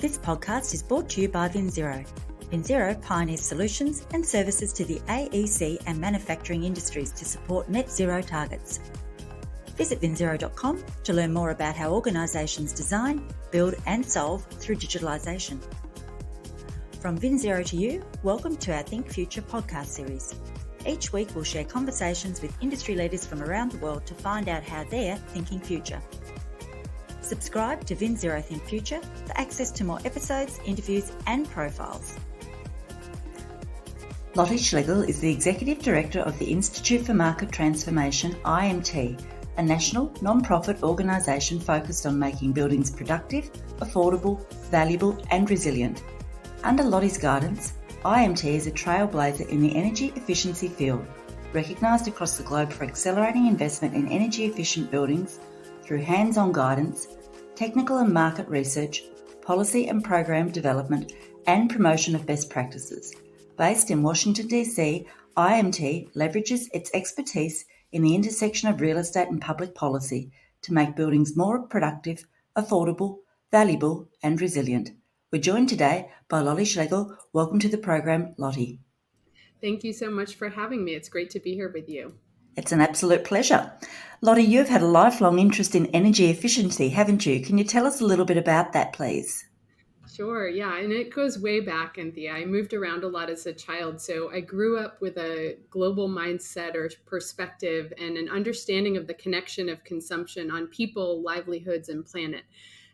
This podcast is brought to you by VinZero. VinZero pioneers solutions and services to the AEC and manufacturing industries to support net zero targets. Visit vinzero.com to learn more about how organisations design, build and solve through digitalisation. From VinZero to you, welcome to our Think Future podcast series. Each week we'll share conversations with industry leaders from around the world to find out how they're thinking future. Subscribe to VinZero Think Future for access to more episodes, interviews and profiles. Lotte Schlegel is the Executive Director of the Institute for Market Transformation, IMT, a national non-profit organisation focused on making buildings productive, affordable, valuable and resilient. Under Lotte's guidance, IMT is a trailblazer in the energy efficiency field, recognised across the globe for accelerating investment in energy efficient buildings through hands-on guidance, technical and market research, policy and program development and promotion of best practices. Based in Washington DC, IMT leverages its expertise in the intersection of real estate and public policy to make buildings more productive, affordable, valuable and resilient. We're joined today by Lotte Schlegel. Welcome to the program, Lotte. Thank you so much for having me. It's great to be here with you. It's an absolute pleasure. Lotte, you've had a lifelong interest in energy efficiency, haven't you? Can you tell us a little bit about that, please? Sure, yeah, and it goes way back, Anthea. I moved around a lot as a child, so I grew up with a global mindset or perspective and an understanding of the connection of consumption on people, livelihoods, and planet.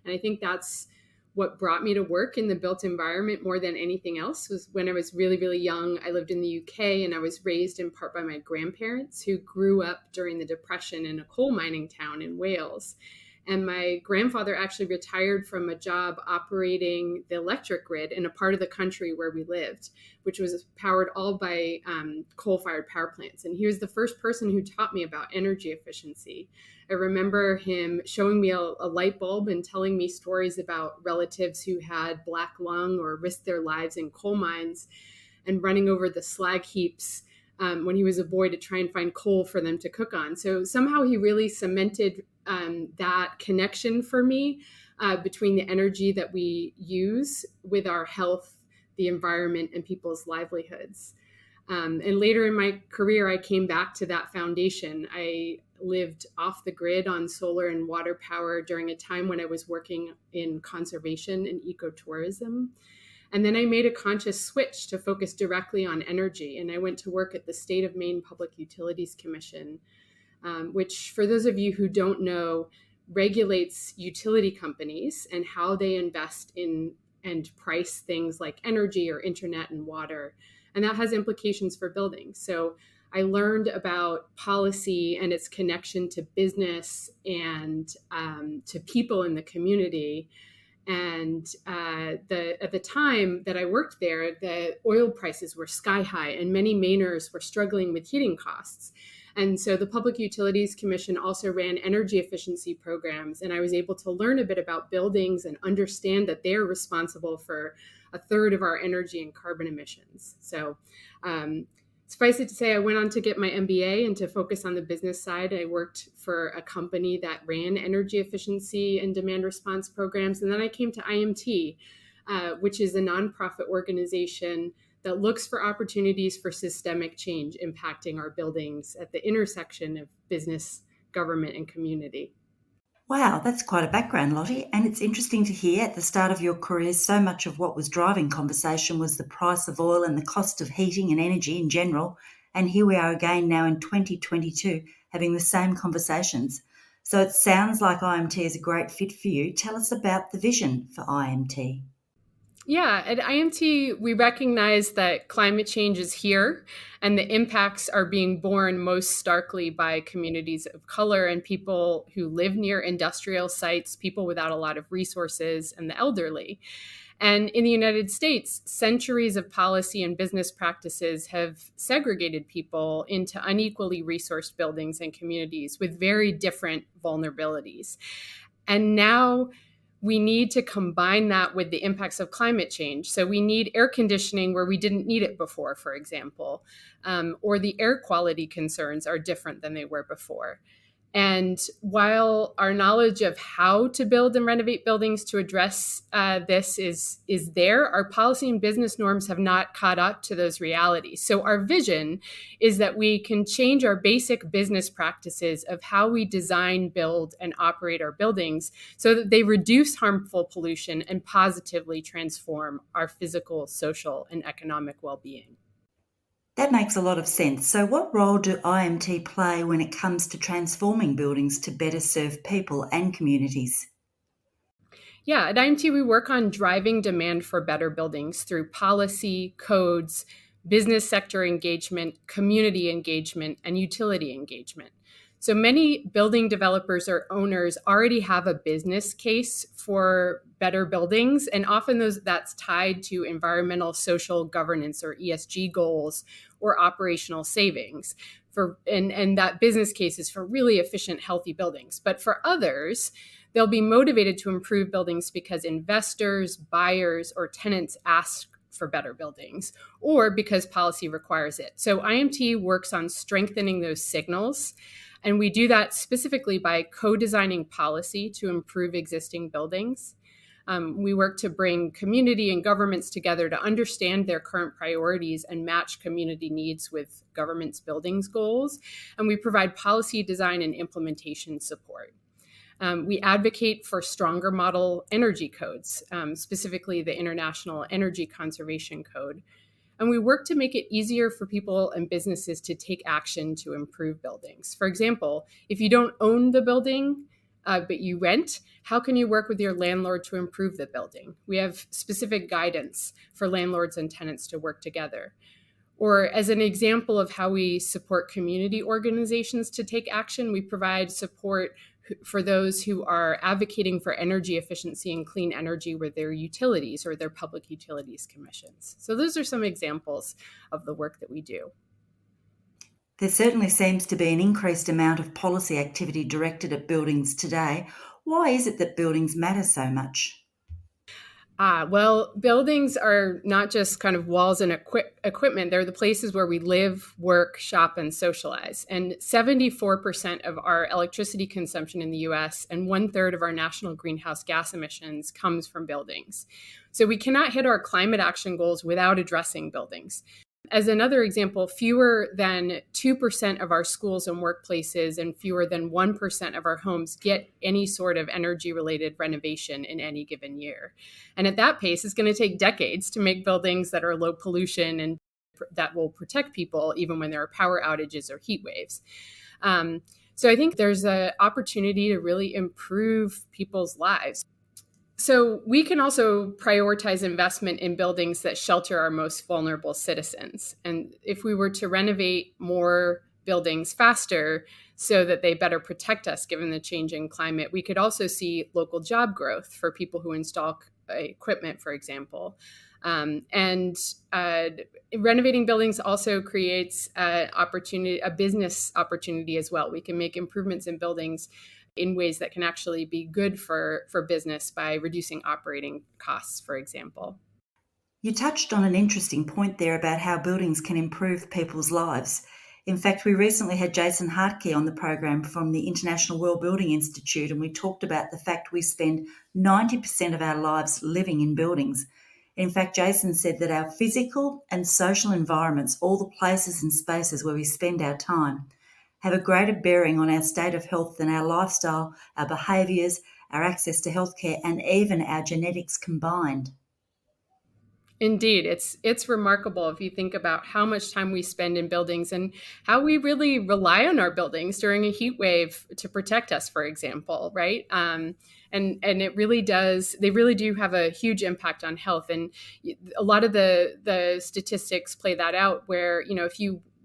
And I think that's what brought me to work in the built environment more than anything else. Was when I was really, really young. I lived in the UK and I was raised in part by my grandparents who grew up during the Depression in a coal mining town in Wales. And my grandfather actually retired from a job operating the electric grid in a part of the country where we lived, which was powered all by coal-fired power plants. And he was the first person who taught me about energy efficiency. I remember him showing me a light bulb and telling me stories about relatives who had black lung or risked their lives in coal mines and running over the slag heaps when he was a boy to try and find coal for them to cook on. So somehow he really cemented that connection for me between the energy that we use with our health, the environment, and people's livelihoods. And later in my career, I came back to that foundation. I lived off the grid on solar and water power during a time when I was working in conservation and ecotourism. And then I made a conscious switch to focus directly on energy. And I went to work at the State of Maine Public Utilities Commission, which, for those of you who don't know, regulates utility companies and how they invest in and price things like energy or internet and water. And that has implications for buildings. So I learned about policy and its connection to business and to people in the community. And at the time that I worked there, the oil prices were sky high and many Mainers were struggling with heating costs. And so the Public Utilities Commission also ran energy efficiency programs. And I was able to learn a bit about buildings and understand that they're responsible for a third of our energy and carbon emissions. So suffice it to say, I went on to get my MBA and to focus on the business side. I worked for a company that ran energy efficiency and demand response programs. And then I came to IMT, which is a nonprofit organization that looks for opportunities for systemic change impacting our buildings at the intersection of business, government, and community. Wow, that's quite a background, Lotte. And it's interesting to hear at the start of your career, so much of what was driving conversation was the price of oil and the cost of heating and energy in general. And here we are again now in 2022 having the same conversations. So it sounds like IMT is a great fit for you. Tell us about the vision for IMT. Yeah, at IMT, we recognize that climate change is here and the impacts are being borne most starkly by communities of color and people who live near industrial sites, people without a lot of resources, and the elderly. And in the United States, centuries of policy and business practices have segregated people into unequally resourced buildings and communities with very different vulnerabilities. And now we need to combine that with the impacts of climate change. So we need air conditioning where we didn't need it before, for example, or the air quality concerns are different than they were before. And while our knowledge of how to build and renovate buildings to address this is there, our policy and business norms have not caught up to those realities. So our vision is that we can change our basic business practices of how we design, build, and operate our buildings so that they reduce harmful pollution and positively transform our physical, social, and economic well-being. That makes a lot of sense. So, what role do IMT play when it comes to transforming buildings to better serve people and communities? Yeah, at IMT, we work on driving demand for better buildings through policy, codes, business sector engagement, community engagement, and utility engagement. So many building developers or owners already have a business case for better buildings, and often that's tied to environmental, social, governance, or ESG goals or operational savings. And that business case is for really efficient, healthy buildings. But for others, they'll be motivated to improve buildings because investors, buyers, or tenants ask for better buildings, or because policy requires it. So IMT works on strengthening those signals. And we do that specifically by co-designing policy to improve existing buildings. We work to bring community and governments together to understand their current priorities and match community needs with government's buildings goals. And we provide policy design and implementation support. We advocate for stronger model energy codes, specifically the International Energy Conservation Code. And we work to make it easier for people and businesses to take action to improve buildings. For example, if you don't own the building, but you rent, how can you work with your landlord to improve the building? We have specific guidance for landlords and tenants to work together. Or as an example of how we support community organizations to take action, we provide support for those who are advocating for energy efficiency and clean energy with their utilities or their public utilities commissions. So those are some examples of the work that we do. There certainly seems to be an increased amount of policy activity directed at buildings today. Why is it that buildings matter so much? Well, buildings are not just kind of walls and equipment. They're the places where we live, work, shop, and socialize. And 74% of our electricity consumption in the US and 1/3 of our national greenhouse gas emissions comes from buildings. So we cannot hit our climate action goals without addressing buildings. As another example, fewer than 2% of our schools and workplaces and fewer than 1% of our homes get any sort of energy-related renovation in any given year. And at that pace, it's going to take decades to make buildings that are low pollution and that will protect people even when there are power outages or heat waves. So I think there's an opportunity to really improve people's lives. So we can also prioritize investment in buildings that shelter our most vulnerable citizens. And if we were to renovate more buildings faster so that they better protect us given the changing climate, we could also see local job growth for people who install equipment, for example. And renovating buildings also creates a business opportunity as well. We can make improvements in buildings in ways that can actually be good for business by reducing operating costs, for example. You touched on an interesting point there about how buildings can improve people's lives. In fact, we recently had Jason Hartke on the program from the International World Building Institute, and we talked about the fact we spend 90% of our lives living in buildings. In fact, Jason said that our physical and social environments, all the places and spaces where we spend our time, have a greater bearing on our state of health than our lifestyle, our behaviours, our access to healthcare, and even our genetics combined. Indeed, it's remarkable if you think about how much time we spend in buildings and how we really rely on our buildings during a heat wave to protect us, for example, right? And it really does. They really do have a huge impact on health, and a lot of the statistics play that out. Where if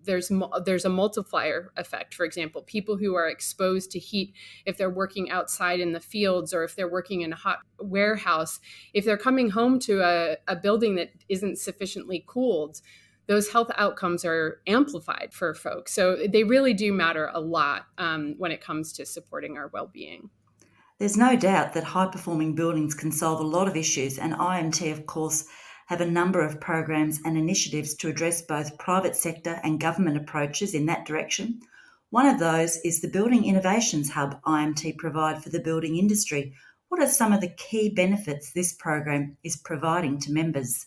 there's a multiplier effect. For example, people who are exposed to heat, if they're working outside in the fields or if they're working in a hot warehouse, if they're coming home to a building that isn't sufficiently cooled, those health outcomes are amplified for folks. So they really do matter a lot when it comes to supporting our well-being. There's no doubt that high-performing buildings can solve a lot of issues, and IMT, of course, have a number of programs and initiatives to address both private sector and government approaches in that direction. One of those is the Building Innovations Hub IMT provide for the building industry. What are some of the key benefits this program is providing to members?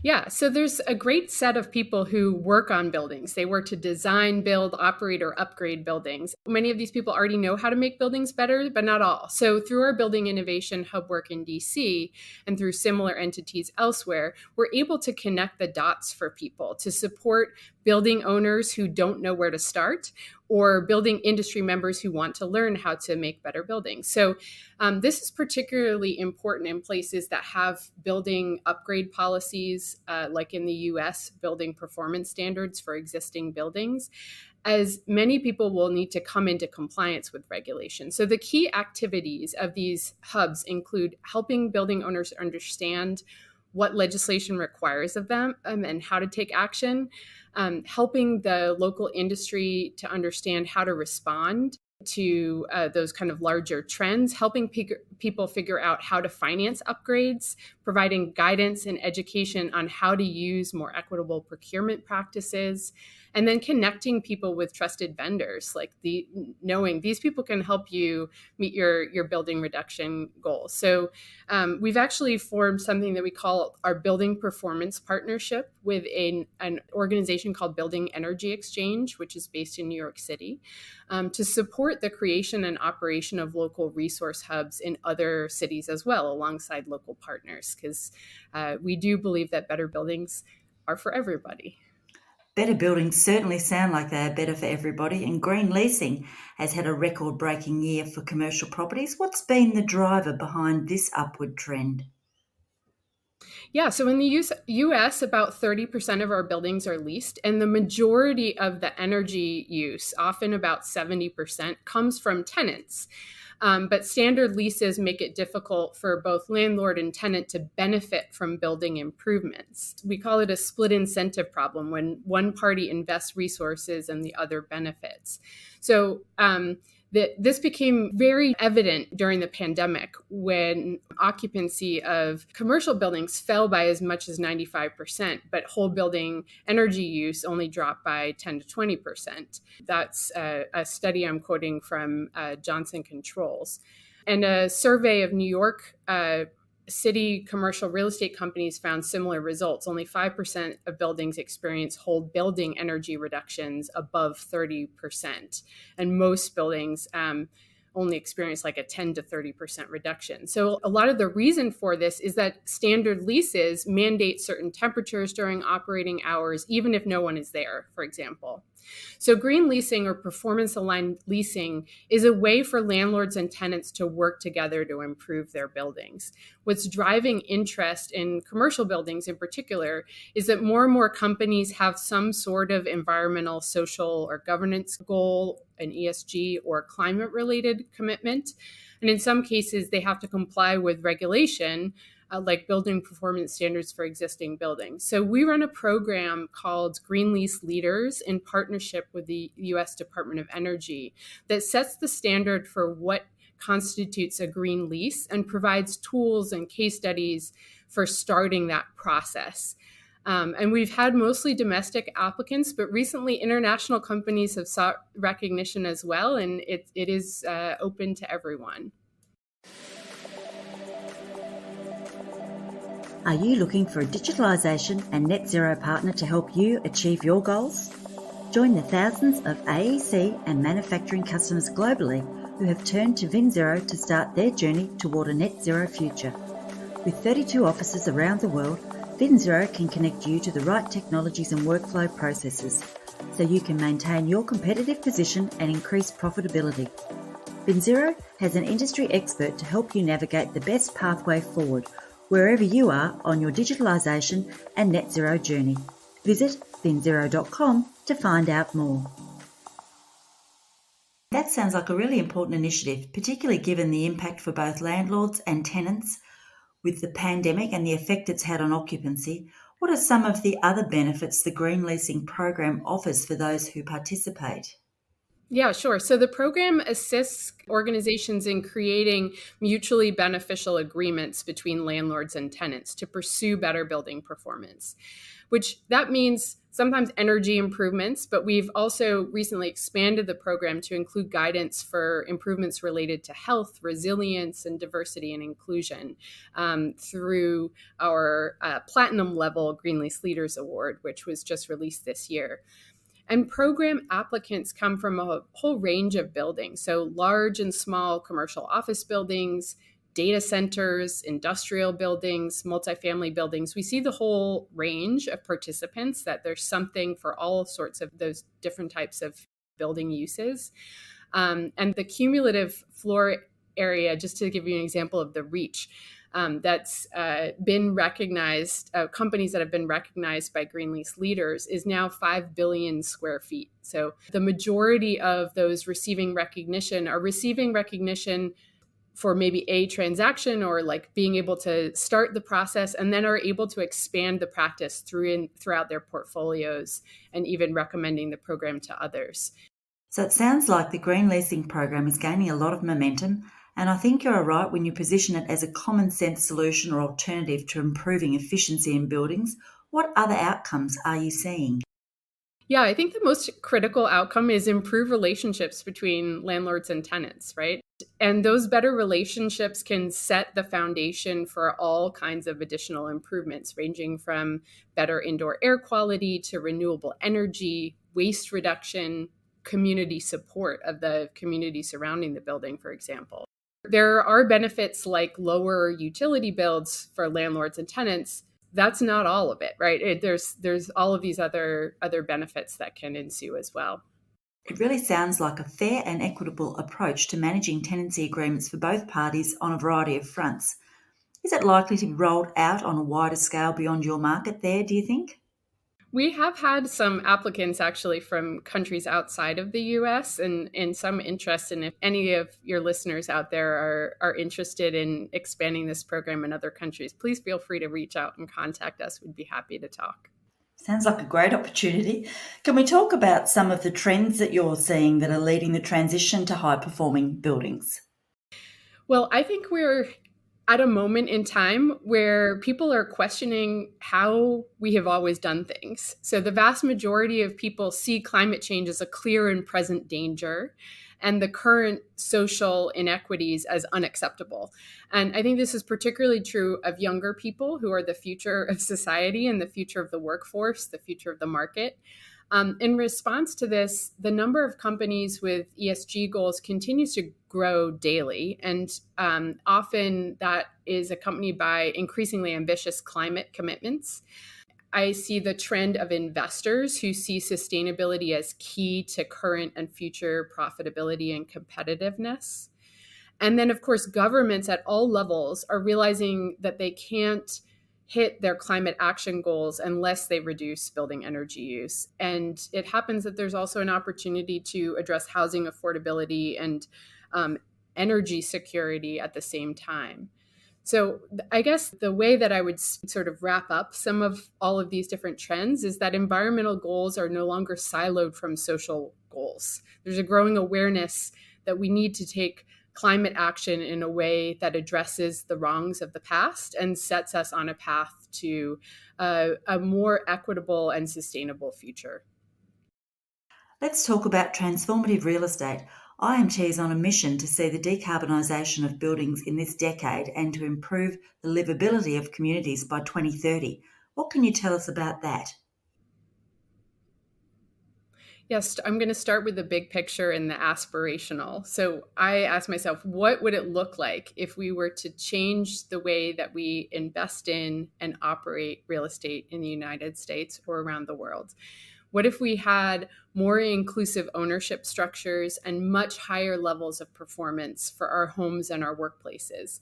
Yeah, so there's a great set of people who work on buildings. They work to design, build, operate, or upgrade buildings. Many of these people already know how to make buildings better, but not all. So through our Building Innovation Hub work in DC and through similar entities elsewhere, we're able to connect the dots for people to support building owners who don't know where to start or building industry members who want to learn how to make better buildings. So this is particularly important in places that have building upgrade policies, like in the US, building performance standards for existing buildings, as many people will need to come into compliance with regulation. So the key activities of these hubs include helping building owners understand what legislation requires of them and how to take action, helping the local industry to understand how to respond to those kind of larger trends, helping people figure out how to finance upgrades, providing guidance and education on how to use more equitable procurement practices, and then connecting people with trusted vendors, like knowing these people can help you meet your building reduction goals. So we've actually formed something that we call our Building Performance Partnership with an organization called Building Energy Exchange, which is based in New York City, to support the creation and operation of local resource hubs in other cities as well, alongside local partners, because we do believe that better buildings are for everybody. Better buildings certainly sound like they are better for everybody, and green leasing has had a record-breaking year for commercial properties. What's been the driver behind this upward trend? Yeah, so in the US, about 30% of our buildings are leased, and the majority of the energy use, often about 70%, comes from tenants. But standard leases make it difficult for both landlord and tenant to benefit from building improvements. We call it a split incentive problem when one party invests resources and the other benefits. So this became very evident during the pandemic when occupancy of commercial buildings fell by as much as 95%, but whole building energy use only dropped by 10 to 20%. That's a study I'm quoting from Johnson Controls. And a survey of New York city commercial real estate companies found similar results. Only 5% of buildings experience whole building energy reductions above 30%. And most buildings only experience like a 10 to 30% reduction. So a lot of the reason for this is that standard leases mandate certain temperatures during operating hours, even if no one is there, for example. So green leasing or performance-aligned leasing is a way for landlords and tenants to work together to improve their buildings. What's driving interest in commercial buildings in particular is that more and more companies have some sort of environmental, social, or governance goal, an ESG or climate-related commitment. And in some cases, they have to comply with regulation, like building performance standards for existing buildings. So we run a program called Green Lease Leaders in partnership with the US Department of Energy that sets the standard for what constitutes a green lease and provides tools and case studies for starting that process. And we've had mostly domestic applicants, but recently international companies have sought recognition as well, and it is open to everyone. Are you looking for a digitalisation and net zero partner to help you achieve your goals? Join the thousands of AEC and manufacturing customers globally who have turned to VinZero to start their journey toward a net zero future. With 32 offices around the world, VinZero can connect you to the right technologies and workflow processes so you can maintain your competitive position and increase profitability. VinZero has an industry expert to help you navigate the best pathway forward wherever you are on your digitalisation and net zero journey. Visit vinzero.com to find out more. That sounds like a really important initiative, particularly given the impact for both landlords and tenants with the pandemic and the effect it's had on occupancy. What are some of the other benefits the green leasing program offers for those who participate? Yeah, sure. So the program assists organizations in creating mutually beneficial agreements between landlords and tenants to pursue better building performance, which that means sometimes energy improvements, but we've also recently expanded the program to include guidance for improvements related to health, resilience, and diversity and inclusion through our platinum level Green Lease Leaders Award, which was just released this year. And program applicants come from a whole range of buildings, so large and small commercial office buildings, data centers, industrial buildings, multifamily buildings. We see the whole range of participants, that there's something for all sorts of those different types of building uses. And the cumulative floor area, just to give you an example of the reach, that's been recognized, companies that have been recognized by Green Lease Leaders, is now 5 billion square feet. So the majority of those receiving recognition are receiving recognition for maybe a transaction, or like being able to start the process, and then are able to expand the practice throughout their portfolios, and even recommending the program to others. So it sounds like the green leasing program is gaining a lot of momentum, and I think you're right when you position it as a common sense solution or alternative to improving efficiency in buildings. What other outcomes are you seeing? Yeah, I think the most critical outcome is improve relationships between landlords and tenants, right? And those better relationships can set the foundation for all kinds of additional improvements, ranging from better indoor air quality to renewable energy, waste reduction, community support of the community surrounding the building, for example. There are benefits like lower utility bills for landlords and tenants. That's not all of it, right? There's all of these other benefits that can ensue as well. It really sounds like a fair and equitable approach to managing tenancy agreements for both parties on a variety of fronts. Is it likely to be rolled out on a wider scale beyond your market there, do you think? We have had some applicants actually from countries outside of the US, and some interest. And if any of your listeners out there are interested in expanding this program in other countries, please feel free to reach out and contact us. We'd be happy to talk. Sounds like a great opportunity. Can we talk about some of the trends that you're seeing that are leading the transition to high performing buildings? Well, I think we're at a moment in time where people are questioning how we have always done things. So the vast majority of people see climate change as a clear and present danger, and the current social inequities as unacceptable. And I think this is particularly true of younger people, who are the future of society and the future of the workforce, the future of the market. In response to this, the number of companies with ESG goals continues to grow daily, and often that is accompanied by increasingly ambitious climate commitments. I see the trend of investors who see sustainability as key to current and future profitability and competitiveness. And then, of course, governments at all levels are realizing that they can't hit their climate action goals unless they reduce building energy use. And it happens that there's also an opportunity to address housing affordability and energy security at the same time. So I guess the way that I would sort of wrap up some of all of these different trends is that environmental goals are no longer siloed from social goals. There's a growing awareness that we need to take climate action in a way that addresses the wrongs of the past and sets us on a path to a more equitable and sustainable future. Let's talk about transformative real estate. IMT is on a mission to see the decarbonisation of buildings in this decade and to improve the livability of communities by 2030. What can you tell us about that? Yes, I'm going to start with the big picture and the aspirational. So I asked myself, what would it look like if we were to change the way that we invest in and operate real estate in the United States or around the world? What if we had more inclusive ownership structures and much higher levels of performance for our homes and our workplaces?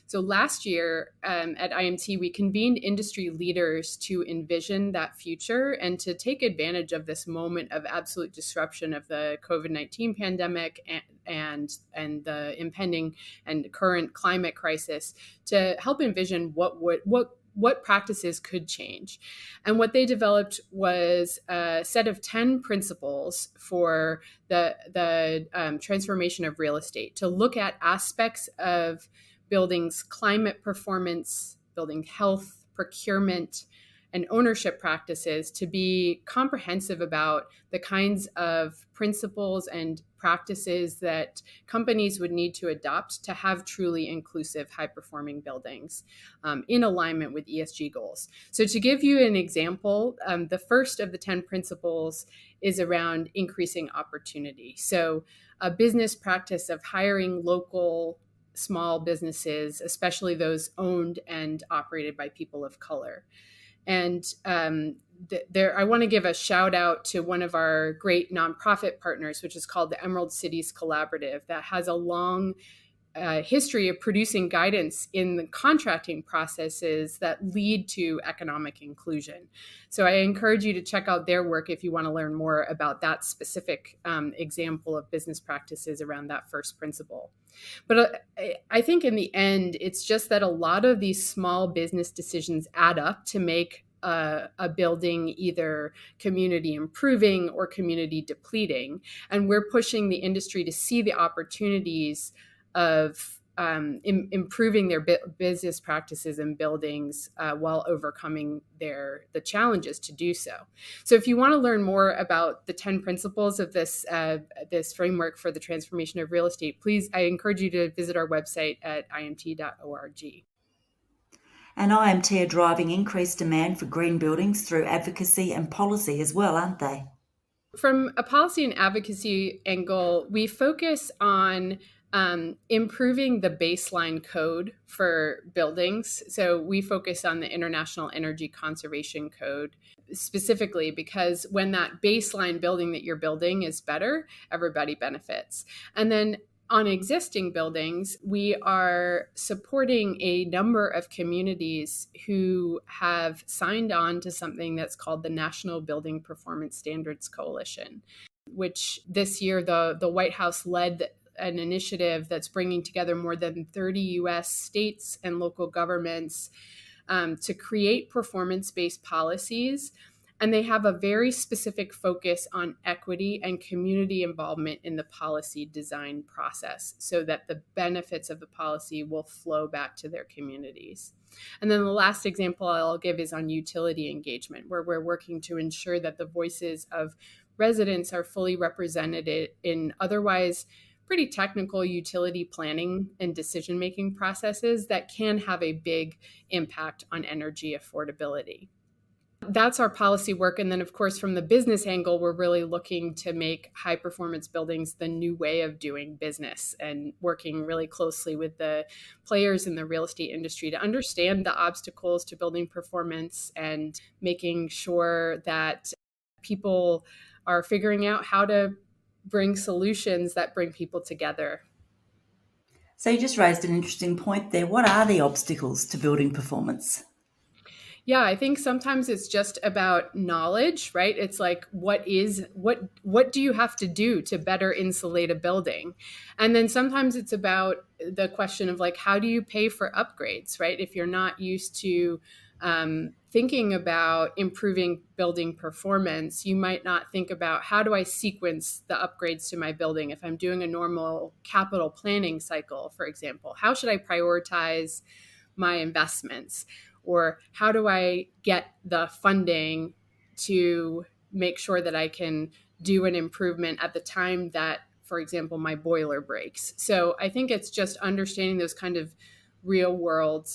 So last year at IMT, we convened industry leaders to envision that future and to take advantage of this moment of absolute disruption of the COVID-19 pandemic and the impending and current climate crisis to help envision what practices could change. And what they developed was a set of 10 principles for the transformation of real estate to look at aspects of buildings' climate performance, building health, procurement, and ownership practices to be comprehensive about the kinds of principles and practices that companies would need to adopt to have truly inclusive, high-performing buildings in alignment with ESG goals. So to give you an example, the first of the 10 principles is around increasing opportunity. So a business practice of hiring local small businesses, especially those owned and operated by people of color. And I want to give a shout out to one of our great nonprofit partners, which is called the Emerald Cities Collaborative, that has a long history of producing guidance in the contracting processes that lead to economic inclusion. So I encourage you to check out their work if you want to learn more about that specific example of business practices around that first principle. But I think in the end, it's just that a lot of these small business decisions add up to make a building either community improving or community depleting. And we're pushing the industry to see the opportunities of improving their business practices and buildings while overcoming the challenges to do so. So if you want to learn more about the 10 principles of this framework for the transformation of real estate, please, I encourage you to visit our website at imt.org. And IMT are driving increased demand for green buildings through advocacy and policy as well, aren't they? From a policy and advocacy angle, we focus on improving the baseline code for buildings. So we focus on the International Energy Conservation Code specifically because when that baseline building that you're building is better, everybody benefits. And then on existing buildings, we are supporting a number of communities who have signed on to something that's called the National Building Performance Standards Coalition, which this year the White House led an initiative that's bringing together more than 30 U.S. states and local governments to create performance-based policies. And they have a very specific focus on equity and community involvement in the policy design process so that the benefits of the policy will flow back to their communities. And then the last example I'll give is on utility engagement, where we're working to ensure that the voices of residents are fully represented in otherwise pretty technical utility planning and decision-making processes that can have a big impact on energy affordability. That's our policy work. And then, of course, from the business angle, we're really looking to make high performance buildings the new way of doing business and working really closely with the players in the real estate industry to understand the obstacles to building performance and making sure that people are figuring out how to bring solutions that bring people together. So you just raised an interesting point there. What are the obstacles to building performance? Yeah, I think sometimes it's just about knowledge, right? It's like, what do you have to do to better insulate a building? And then sometimes it's about the question of like, how do you pay for upgrades, right? If you're not used to thinking about improving building performance, you might not think about how do I sequence the upgrades to my building if I'm doing a normal capital planning cycle, for example. How should I prioritize my investments? Or how do I get the funding to make sure that I can do an improvement at the time that, for example, my boiler breaks? So I think it's just understanding those kind of real world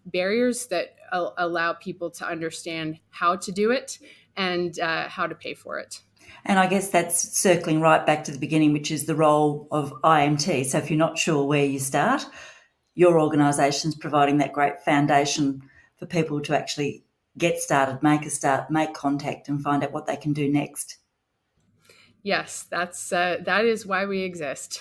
barriers that allow people to understand how to do it and how to pay for it. And I guess that's circling right back to the beginning, which is the role of IMT. So if you're not sure where you start, your organisation's providing that great foundation for people to actually get started, make a start, make contact and find out what they can do next. Yes, that is why we exist.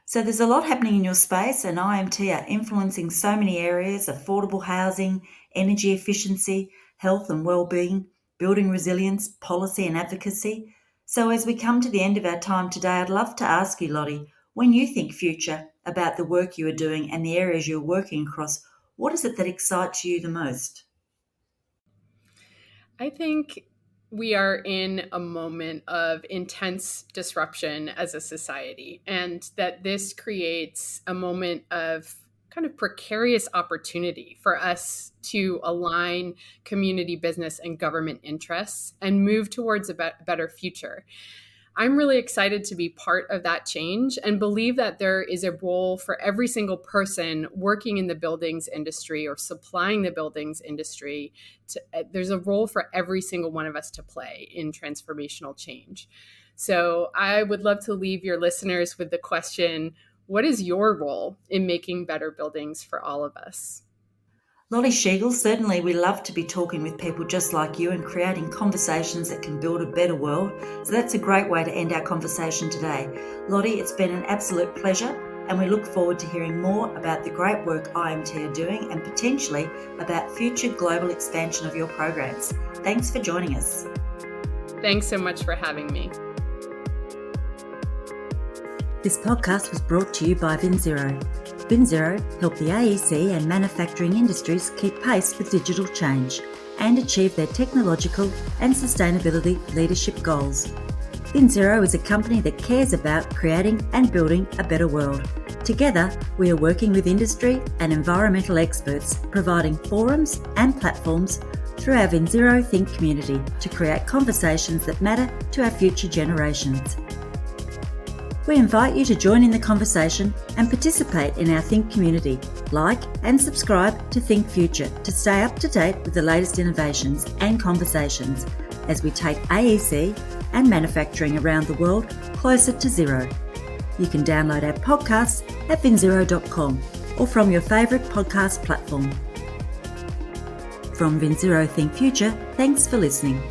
So there's a lot happening in your space, and IMT are influencing so many areas: affordable housing, energy efficiency, health and well-being, building resilience, policy and advocacy. So as we come to the end of our time today, I'd love to ask you, Lotte, when you think future about the work you are doing and the areas you're working across, what is it that excites you the most? I think we are in a moment of intense disruption as a society, and that this creates a moment of kind of precarious opportunity for us to align community, business, and government interests and move towards a better future. I'm really excited to be part of that change and believe that there is a role for every single person working in the buildings industry or supplying the buildings industry. There's a role for every single one of us to play in transformational change. So I would love to leave your listeners with the question, what is your role in making better buildings for all of us? Lotte Schlegel, certainly we love to be talking with people just like you and creating conversations that can build a better world. So that's a great way to end our conversation today. Lotte, it's been an absolute pleasure, and we look forward to hearing more about the great work IMT are doing and potentially about future global expansion of your programs. Thanks for joining us. Thanks so much for having me. This podcast was brought to you by VinZero. VinZero help the AEC and manufacturing industries keep pace with digital change and achieve their technological and sustainability leadership goals. VinZero is a company that cares about creating and building a better world. Together, we are working with industry and environmental experts, providing forums and platforms through our VinZero Think community to create conversations that matter to our future generations. We invite you to join in the conversation and participate in our Think community. Like and subscribe to Think Future to stay up to date with the latest innovations and conversations as we take AEC and manufacturing around the world closer to zero. You can download our podcasts at vinzero.com or from your favourite podcast platform. From VinZero Think Future, thanks for listening.